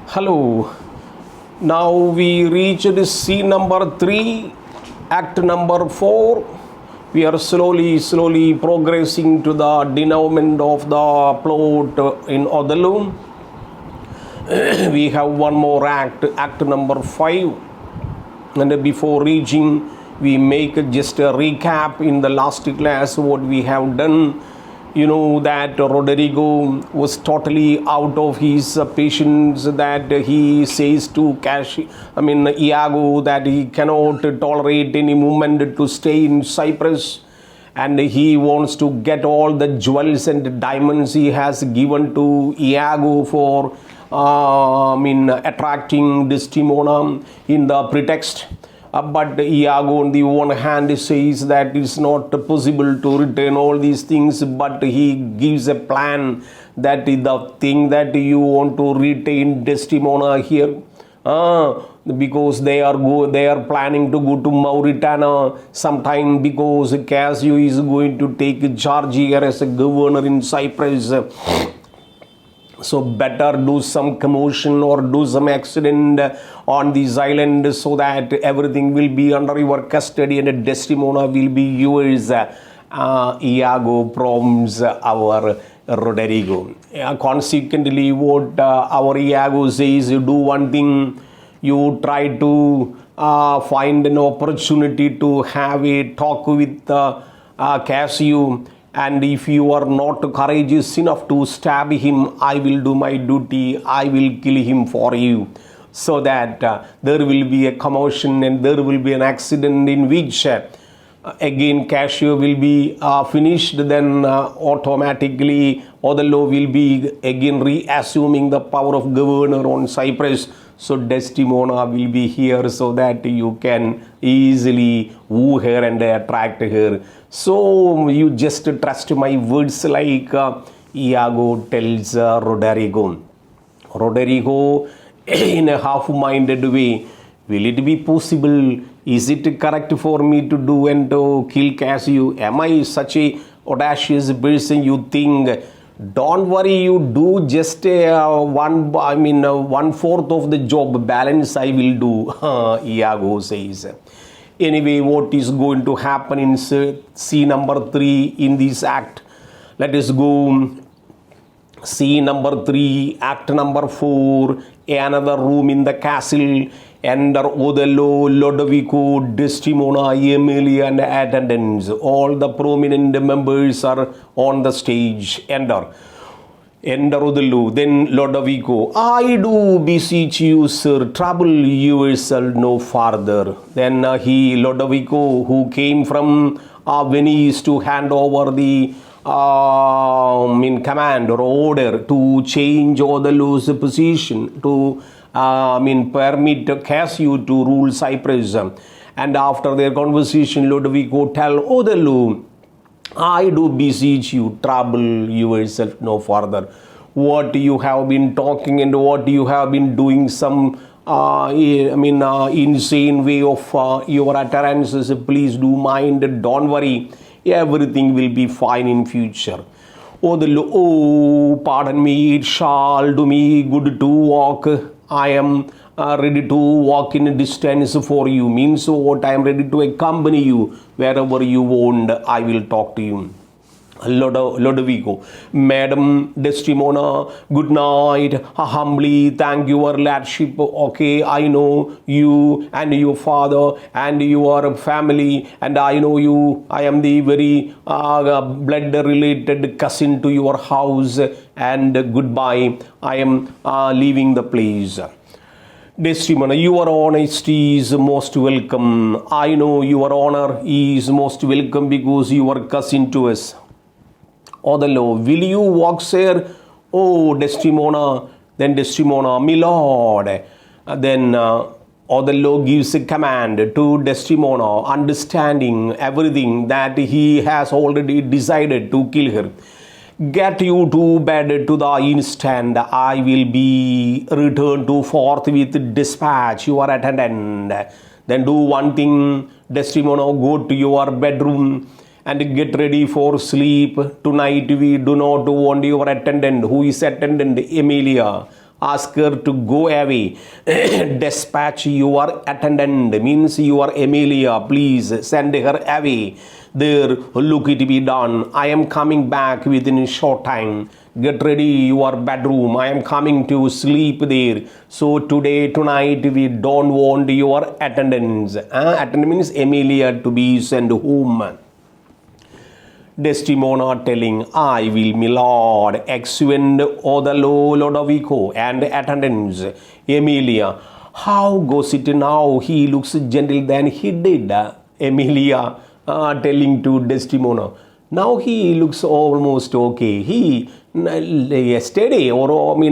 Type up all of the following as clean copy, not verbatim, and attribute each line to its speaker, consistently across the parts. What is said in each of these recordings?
Speaker 1: Hello. Now we reached scene number 3, act number 4. We are slowly progressing to the denouement of the plot in Othello. We have one more act number 5. And before reaching, we make just a recap in the last class what we have done. You know that Rodrigo was totally out of his patience, that he says to Iago that he cannot tolerate any movement to stay in Cyprus, and he wants to get all the jewels and diamonds he has given to Iago for attracting Desdemona in the pretext. But Iago on the one hand says that it's not possible to return all these things, but he gives a plan that the thing that you want to retain Desdemona here, because they are planning to go to Mauritania sometime, because Cassio is going to take charge here as a governor in Cyprus. So better do some commotion or do some accident on this island so that everything will be under your custody and Desdemona will be yours. Iago prompts our Rodrigo. Consequently, what our Iago says, you do one thing, you try to find an opportunity to have a talk with Cassio. And if you are not courageous enough to stab him, I will do my duty. I will kill him for you. So that there will be a commotion and there will be an accident in which again Cassio will be finished. Then automatically Othello will be again reassuming the power of governor on Cyprus. So Desdemona will be here so that you can easily woo her and attract her. So you just trust my words, like Iago tells Rodrigo. Rodrigo, in a half-minded way, will it be possible? Is it correct for me to do and to kill Cassio? Am I such a audacious person, you think? Don't worry, you do just one-fourth of the job. Balance I will do, Iago says. Anyway, what is going to happen in scene number 3 in this act? Let us go. Scene number 3, act number 4, another room in the castle. Enter Othello, Lodovico, Desdemona, Emilia, and attendants. All the prominent members are on the stage. Enter Othello, then Lodovico. I do beseech you, sir, trouble yourself no farther. Then Lodovico, who came from Venice to hand over the command or order to change Othello's position, to permit Cassio to rule Cyprus. And after their conversation, Lodovico tell Othello, I do beseech you, trouble yourself no further. What you have been talking and what you have been doing, some insane way of your utterances, please do mind. Don't worry, everything will be fine in future. Othello, oh, pardon me, it shall do me good to walk. I am ready to walk in a distance for you. Means what? I am ready to accompany you wherever you want. I will talk to you. Lodovico, Madam Desdemona, good night. Humbly thank your lordship. Okay, I know you and your father and your family, and I know you. I am the very blood related cousin to your house, and goodbye. I am leaving the place. Desdemona, your honesty is most welcome. I know your honor is most welcome because you are cousin to us. Othello, will you walk, sir? Oh, Desdemona. Then Desdemona, my lord. Then Othello gives a command to Desdemona, understanding everything that he has already decided to kill her. Get you to bed to the instant. I will be returned to forth with dispatch your attendant. Then do one thing, Desdemona, go to your bedroom and get ready for sleep. Tonight we do not want your attendant. Who is attendant? Emilia. Ask her to go away. Dispatch your attendant, means your Amelia, please send her away. There, look it be done. I am coming back within a short time. Get ready your bedroom. I am coming to sleep there. So tonight, we don't want your attendance. Attendant means Amelia to be sent home. Desdemona telling, I will, my lord, exuend Othello, Lodovico, and attendants. Emilia, how goes it now? He looks gentle than he did. Emilia telling to Desdemona, now he looks almost okay. He, yesterday or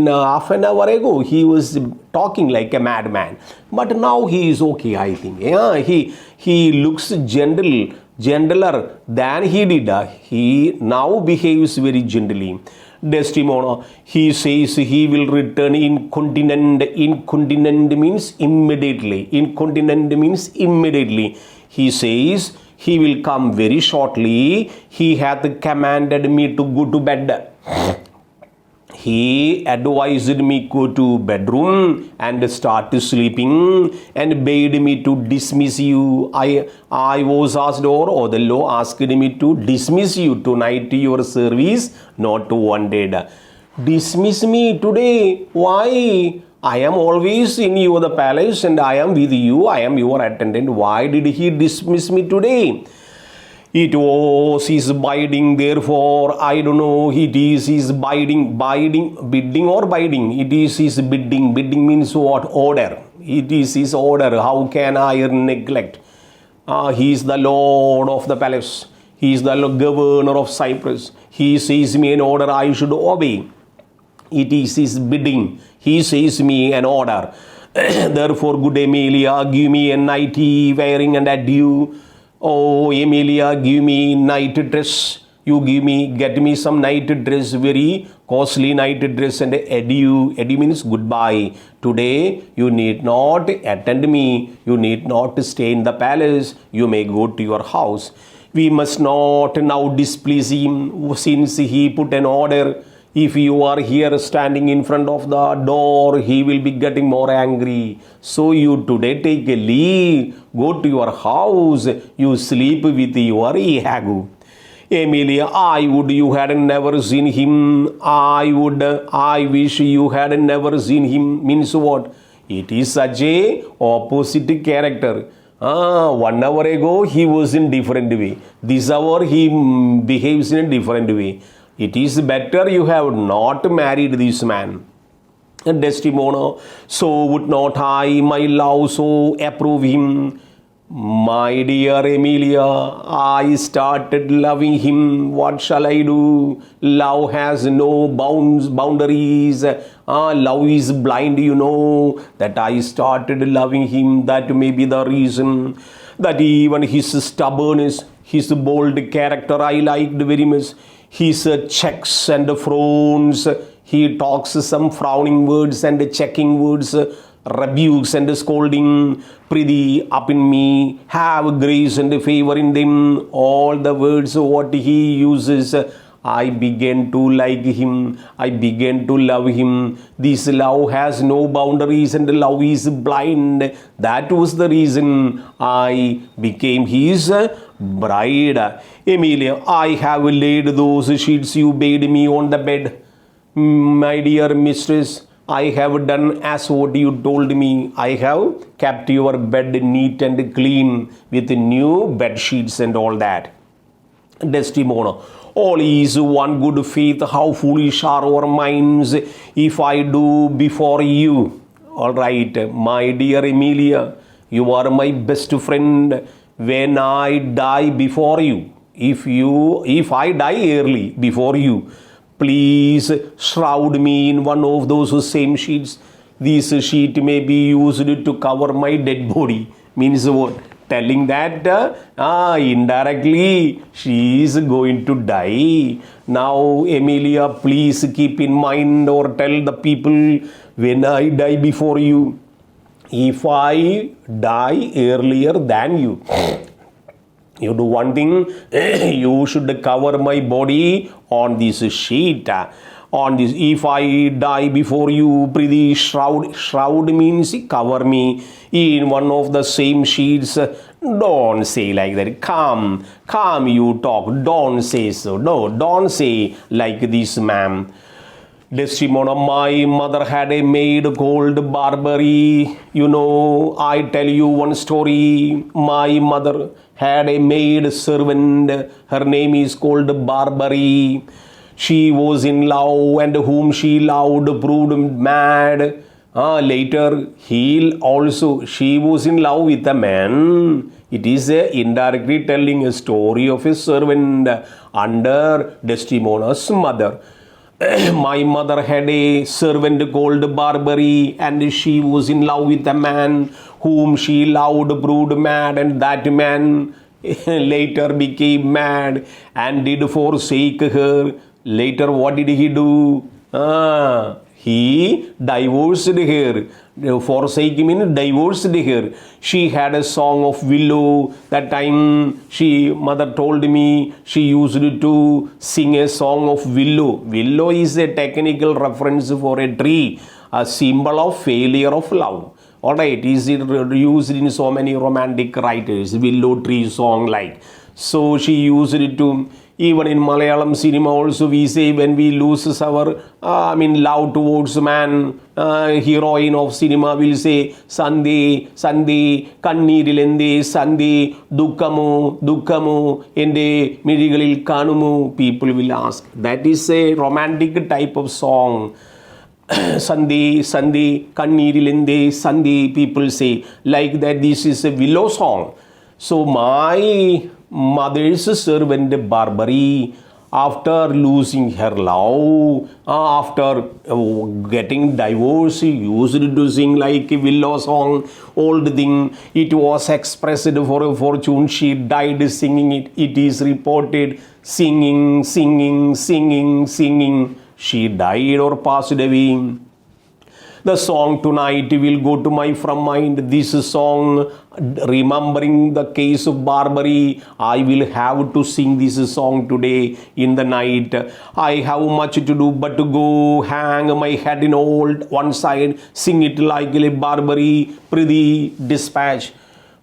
Speaker 1: half an hour ago, he was talking like a madman. But now he is okay, I think. Yeah, he looks gentler than he did. He now behaves very gently. Desdemona, he says he will return incontinent. Incontinent means immediately. Incontinent means immediately. He says he will come very shortly. He hath commanded me to go to bed. He advised me go to bedroom and start sleeping and bade me to dismiss you. I was asked, or Othello asked me to dismiss you tonight to your service, not wanted. Dismiss me today? Why? I am always in your palace and I am with you. I am your attendant. Why did he dismiss me today? It was his bidding, therefore, I don't know, it is his bidding, bidding or biding, it is his bidding. Bidding means what? Order. It is his order. How can I neglect? He is the lord of the palace. He is the governor of Cyprus. He says me an order, I should obey. It is his bidding. He says me an order. Therefore, good Emilia, give me a nighty wearing and adieu. Oh, Emilia, give me night dress. You get me some night dress, very costly night dress, and adieu. Adieu means goodbye. Today, you need not attend me. You need not stay in the palace. You may go to your house. We must not now displease him, since he put an order. If you are here standing in front of the door, he will be getting more angry. So you today take a leave, go to your house, you sleep with your Iago. Emilia, I would you had never seen him. I wish you had never seen him. Means what? It is such a opposite character. 1 hour ago he was in different way. This hour he behaves in a different way. It is better you have not married this man. Desdemona, so would not I, my love, so approve him. My dear Emilia, I started loving him. What shall I do? Love has no boundaries. Love is blind, you know. That I started loving him. That may be the reason. That even his stubbornness, his bold character, I liked very much. His checks and frowns, he talks some frowning words and checking words, rebukes and scolding, prithee up in me, have grace and favor in them. All the words what he uses, I began to like him, I began to love him. This love has no boundaries and love is blind. That was the reason I became his bride. Emilia, I have laid those sheets you bade me on the bed. My dear mistress, I have done as what you told me. I have kept your bed neat and clean with new bed sheets and all that. Desdemona, all is one good faith. How foolish are our minds if I do before you. All right, my dear Emilia, you are my best friend. When I die before you, if I die early before you, please shroud me in one of those same sheets. This sheet may be used to cover my dead body. Means what? Telling that indirectly she is going to die. Now, Emilia, please keep in mind or tell the people, when I die before you, if I die earlier than you, you do one thing, you should cover my body on this sheet. on this. If I die before you, prithee shroud means cover me in one of the same sheets. Don't say like that. Come, you talk. Don't say so. No, don't say like this, ma'am. Desdemona, my mother had a maid called Barbary. You know, I tell you one story. My mother had a maid servant. Her name is called Barbary. She was in love, and whom she loved proved mad. Later, she was in love with a man. It is indirectly telling a story of a servant under Desdemona's mother. My mother had a servant called Barbary, and she was in love with a man whom she loved proved mad, and that man later became mad and did forsake her. Later, what did he do? He divorced her. Forsake means divorced her. She had a song of willow. That time mother told me she used to sing a song of willow. Willow is a technical reference for a tree, a symbol of failure of love. Alright, is it used in so many romantic writers, willow tree song like. So she used it to, even in Malayalam cinema also we say when we lose our love towards man, heroine of cinema will say Sandhi, Kanneerilende, Sandhi, Dukkamu, Ende Mirigalil Kanumu. People will ask. That is a romantic type of song. Sandhi, Kanneerilende, Sandhi, people say. Like that, this is a willow song. So my mother's servant Barbary, after losing her love, after getting divorced, she used to sing like a willow song, old thing. It was expressed for a fortune. She died singing it. It is reported singing. She died or passed away. The song tonight will go to my from mind. This song, remembering the case of Barbary, I will have to sing this song today in the night. I have much to do but to go hang my head in one side, sing it like a Barbary, prithee dispatch.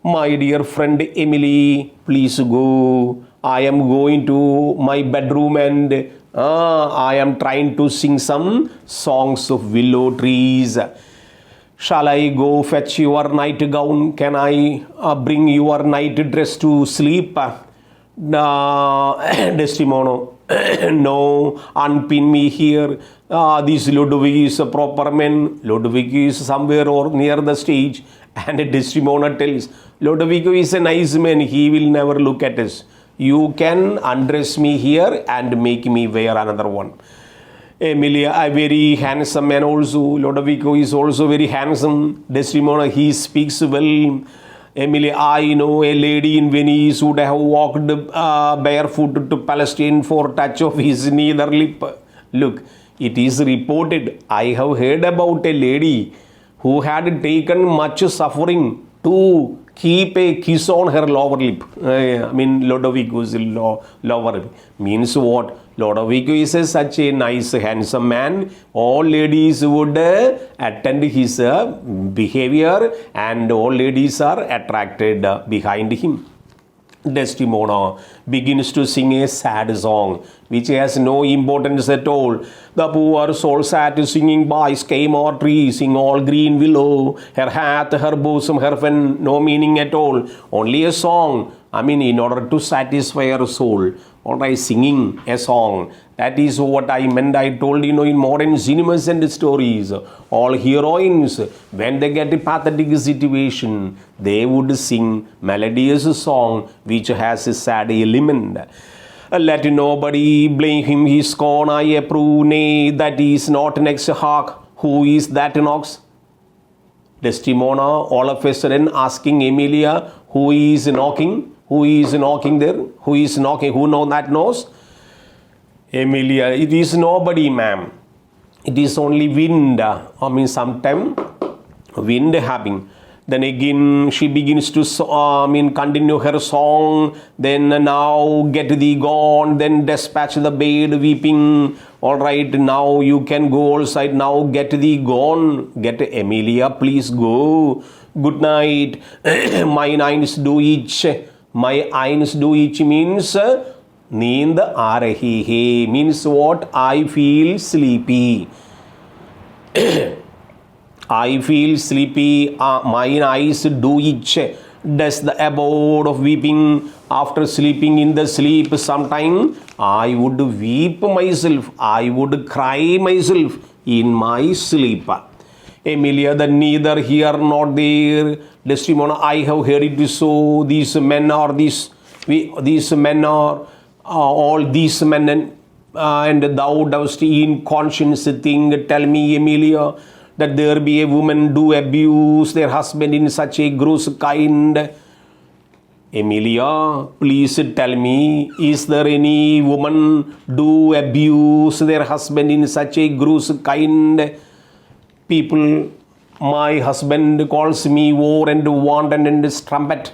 Speaker 1: My dear friend Emily, please go. I am going to my bedroom and I am trying to sing some songs of willow trees. Shall I go fetch your nightgown? Can I bring your night dress to sleep? Desdemona, no, unpin me here. This Ludwig is a proper man. Ludwig is somewhere or near the stage. And Desdemona tells, Ludwig is a nice man. He will never look at us. You can undress me here and make me wear another one. Emilia, a very handsome man also. Lodovico is also very handsome. Desdemona, he speaks well. Emilia, I know a lady in Venice would have walked barefoot to Palestine for touch of his nether lip. Look, it is reported. I have heard about a lady who had taken much suffering to keep a kiss on her lower lip. Lodovico's lower lip. Means what? Lodovico is such a nice, handsome man. All ladies would attend his behavior and all ladies are attracted behind him. Desdemona begins to sing a sad song which has no importance at all. The poor soul sat singing by sycamore tree, sing all green willow, her hat, her bosom, her fen, no meaning at all. Only a song. In order to satisfy her soul. Alright, singing a song. That is what I meant. I told in modern cinemas and stories, all heroines, when they get a pathetic situation, they would sing melodious song which has a sad element. Let nobody blame him, his scorn I approve, nay, that is not next hark. Who is that knocks? Desdemona all of a sudden asking Emilia, who is knocking? Who is knocking there? Who is knocking? Who knows? Emilia, it is nobody, ma'am. It is only wind. Sometime wind happening. Then again she begins to continue her song. Then now get thee gone. Then dispatch the maid weeping. All right, now you can go outside. Now get thee gone. Get Emilia, please go. Good night. Mine eyes do each. My eyes do each means Neend aa rahi hai. Means what? I feel sleepy. I feel sleepy, mine eyes do itch. Does the abode of weeping after sleeping in the sleep sometime? I would weep myself, I would cry myself in my sleep. Emilia, the neither here nor there. Desdemona, I have heard it so. These men are all these men, and thou dost in conscience think. Tell me, Emilia, that there be a woman do abuse their husband in such a gross kind. Emilia, please tell me, is there any woman do abuse their husband in such a gross kind? People, my husband calls me war and wanton and strumpet.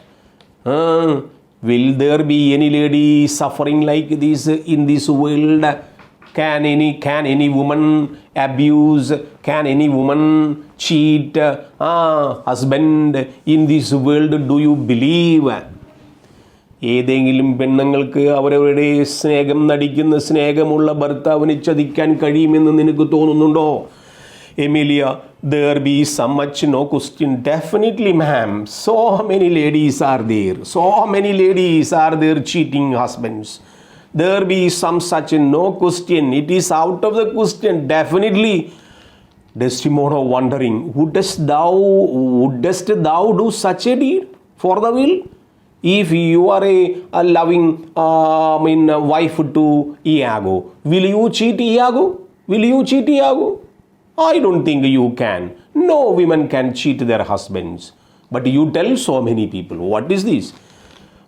Speaker 1: Will there be any lady suffering like this in this world? Can any woman abuse? Can any woman cheat husband in this world? Do you believe? ഏതെങ്കിലും പെണ്ണുങ്ങൾക്ക് അവരവരുടെ സ്നേഹം നടിക്കുന്ന സ്നേഹമുള്ള ഭർത്താവിനെ ചതിക്കാൻ കഴിയുമെന്ന് നിനക്ക് തോന്നുന്നുണ്ടോ? Emilia, there be so much no question. Definitely, ma'am. So many ladies are there. So many ladies are there cheating husbands. There be some such no question. It is out of the question. Definitely. Desdemona wondering, wouldest thou do such a deed for the will? If you are a loving wife to Iago, will you cheat Iago? Will you cheat Iago? I don't think you can. No women can cheat their husbands. But you tell so many people. What is this?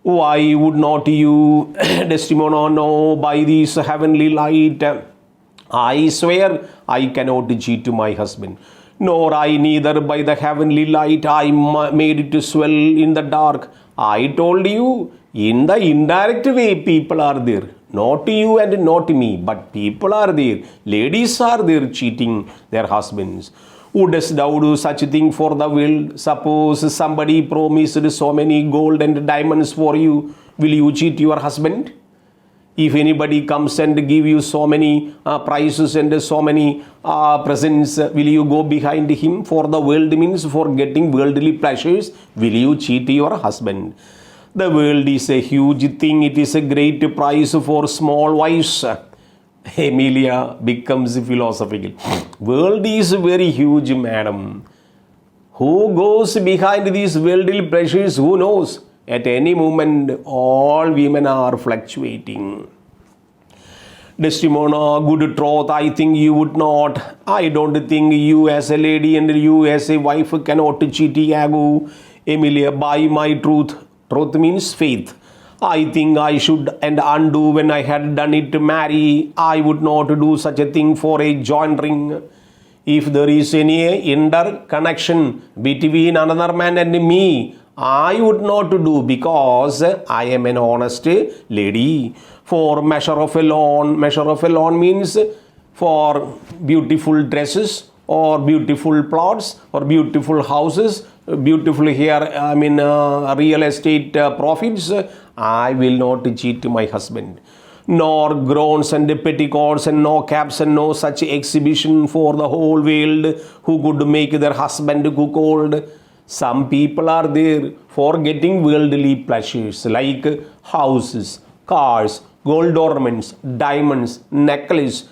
Speaker 1: Why would not you, Desdemona, know by this heavenly light? I swear I cannot cheat my husband. Nor I neither by the heavenly light I made it to swell in the dark. I told you, in the indirect way people are there. Not you and not me, but people are there. Ladies are there cheating their husbands. Wouldst thou do such a thing for the world? Suppose somebody promised so many gold and diamonds for you. Will you cheat your husband? If anybody comes and give you so many prizes and so many presents, will you go behind him for the world means for getting worldly pleasures? Will you cheat your husband? The world is a huge thing. It is a great prize for small wives. Emilia becomes philosophical. World is very huge, madam. Who goes behind these worldly pleasures? Who knows? At any moment, all women are fluctuating. Desdemona, good troth, I think you would not. I don't think you as a lady and you as a wife cannot cheat Iago. Emilia, by my truth. Truth means faith. I think I should and undo when I had done it to marry. I would not do such a thing for a joint ring. If there is any interconnection between another man and me, I would not do because I am an honest lady. For measure of a lawn means for beautiful dresses or beautiful plots or beautiful houses, beautiful real estate profits. I will not cheat my husband. Nor groans and petticoats and no caps and no such exhibition for the whole world who could make their husband cuckold. Some people are there for getting worldly pleasures like houses, cars, gold ornaments, diamonds, necklace.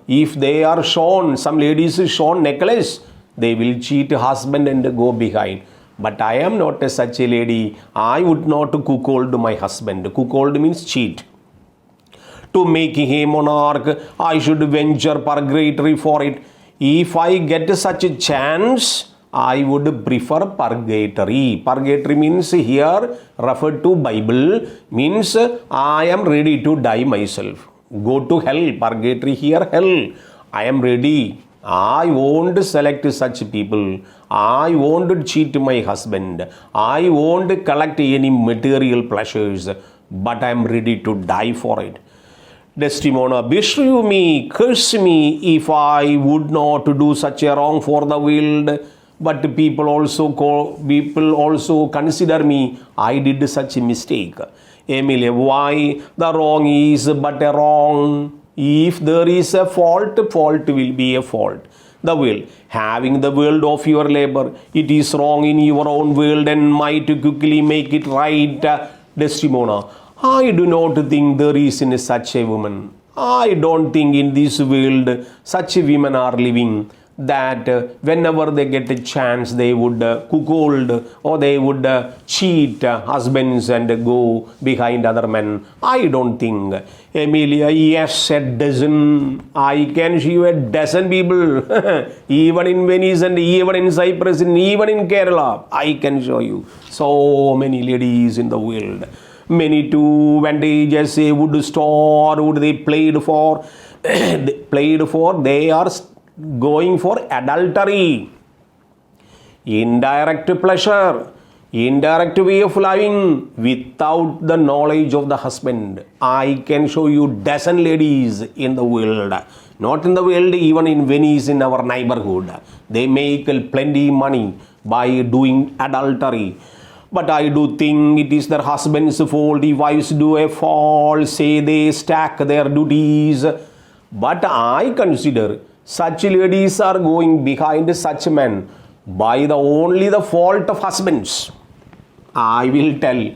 Speaker 1: If they are shown, some ladies is shown necklace, they will cheat husband and go behind. But I am not such a lady. I would not cuckold my husband. Cuckold means cheat. To make him monarch, I should venture purgatory for it. If I get such a chance, I would prefer purgatory. Purgatory means here referred to Bible, means I am ready to die myself. Go to hell. Purgatory here, hell. I am ready. I won't select such people. I won't cheat my husband. I won't collect any material pleasures, but I am ready to die for it. Desdemona, beshrew me, curse me if I would not do such a wrong for the world. But people also consider me I did such a mistake. Emilia, why the wrong is but a wrong? If there is a fault, fault will be a fault. The will, having the world of your labor, it is wrong in your own world and might quickly make it right. Desdemona, I do not think there is in such a woman. I don't think in this world such women are living, that whenever they get a chance they would cuckold or they would cheat husbands and go behind other men. I don't think. Emilia, yes, a dozen. I can show you a dozen people even in Venice and even in Cyprus and even in Kerala. I can show you so many ladies in the world. Many too, when they just say would store, would they played for they are going for adultery, indirect pleasure, indirect way of living without the knowledge of the husband. I can show you dozen ladies in the world, not in the world, even in Venice, in our neighborhood. They make plenty money by doing adultery. But I do think it is their husband's fault. If wives do a fall, say they stack their duties. But I consider such ladies are going behind such men by the only the fault of husbands. I will tell,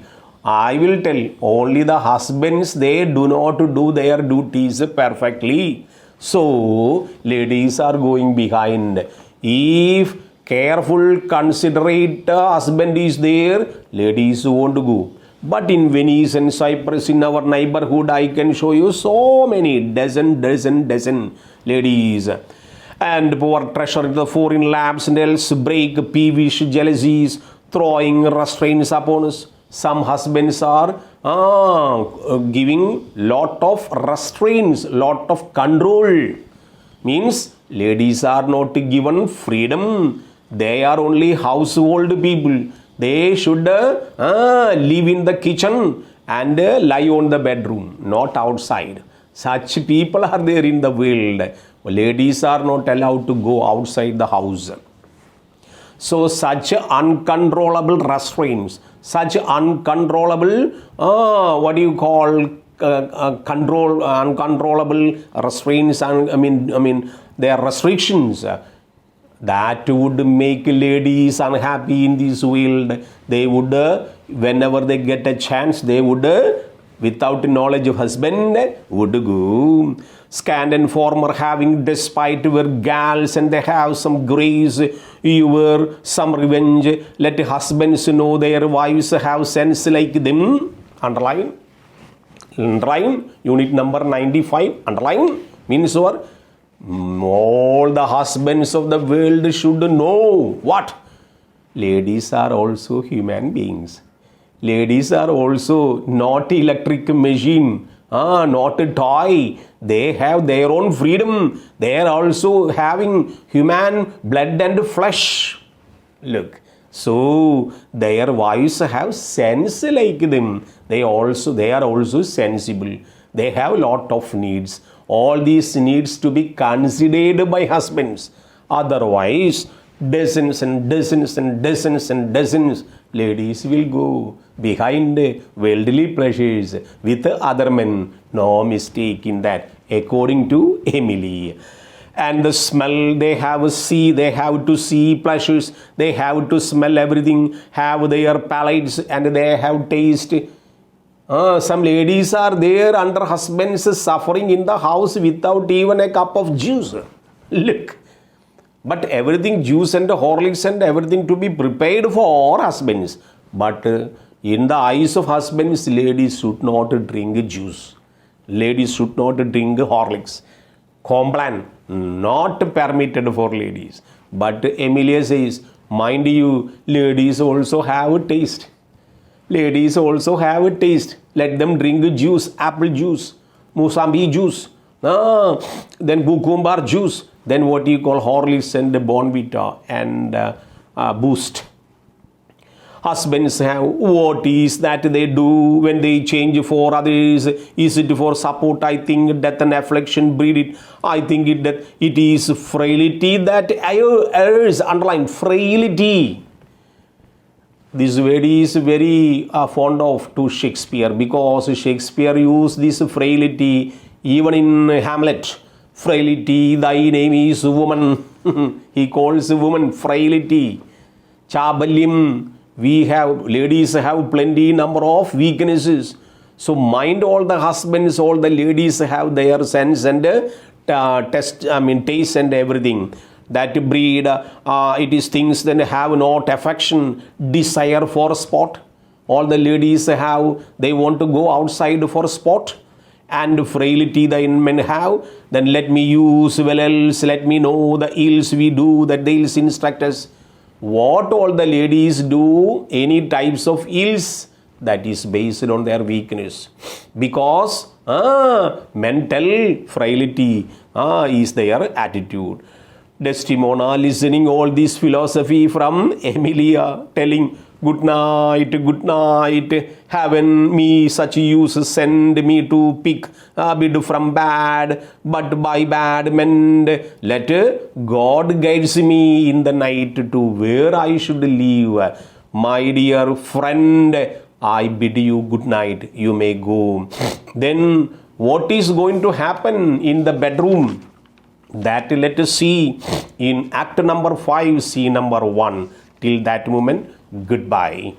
Speaker 1: only the husbands, they do not do their duties perfectly. So, ladies are going behind. If careful, considerate husband is there, ladies won't go. But in Venice and Cyprus, in our neighborhood, I can show you so many, dozen ladies. And poor treasure in the foreign labs and else break peevish jealousies, throwing restraints upon us. Some husbands are giving lot of restraints, lot of control. Means ladies are not given freedom. They are only household people. They should live in the kitchen and lie on the bedroom, not outside. Such people are there in the world. Ladies are not allowed to go outside the house. So such uncontrollable restraints, such uncontrollable, uncontrollable restraints, their restrictions, that would make ladies unhappy in this world. They would, whenever they get a chance, they would, without knowledge of husband, would go. Scant and former having despite were gals, and they have some grace, you were some revenge. Let husbands know their wives have sense like them. Underline, unit number 95, underline, means what? All the husbands of the world should know what? Ladies are also human beings. Ladies are also not electric machine, not a toy. They have their own freedom. They are also having human blood and flesh. Look, so their wives have sense like them. They are also sensible. They have a lot of needs. All these needs to be considered by husbands. Otherwise, dozens ladies will go behind worldly pleasures with other men. No mistake in that, according to Emily. And the smell, they have to see pleasures, they have to smell everything, have their palates and they have taste. Some ladies are there under husbands suffering in the house without even a cup of juice. Look. But everything, juice and Horlicks and everything to be prepared for husbands. But in the eyes of husbands, ladies should not drink juice. Ladies should not drink Horlicks. Complan, not permitted for ladies. But Emilia says, mind you, ladies also have a taste. Ladies also have a taste. Let them drink juice, apple juice, Musambi juice, then cucumber juice, then what you call Horlicks and Bonvita and Boost. Husbands have, what is that they do when they change for others? Is it for support? I think death and affliction breed it. I think that it is frailty that errs, underline frailty. This word is very fond of to Shakespeare, because Shakespeare used this frailty even in Hamlet. Frailty, thy name is woman. He calls woman frailty. Chabalyam. Ladies have plenty number of weaknesses. So mind all the husbands, all the ladies have their sense and taste and everything. That breed, it is things that have not affection, desire for sport. All the ladies have, they want to go outside for sport. And frailty the men have, then let me use well else, let me know the ills we do, that they ills instruct us. What all the ladies do, any types of ills, that is based on their weakness. Because mental frailty is their attitude. Desdemona listening all this philosophy from Emilia, telling, good night, haven't me such use, send me to pick a bit from bad, but by bad mend. Let God guides me in the night to where I should live. My dear friend, I bid you good night, you may go. Then what is going to happen in the bedroom? That let us see in act number 5, scene number 1. Till that moment, goodbye.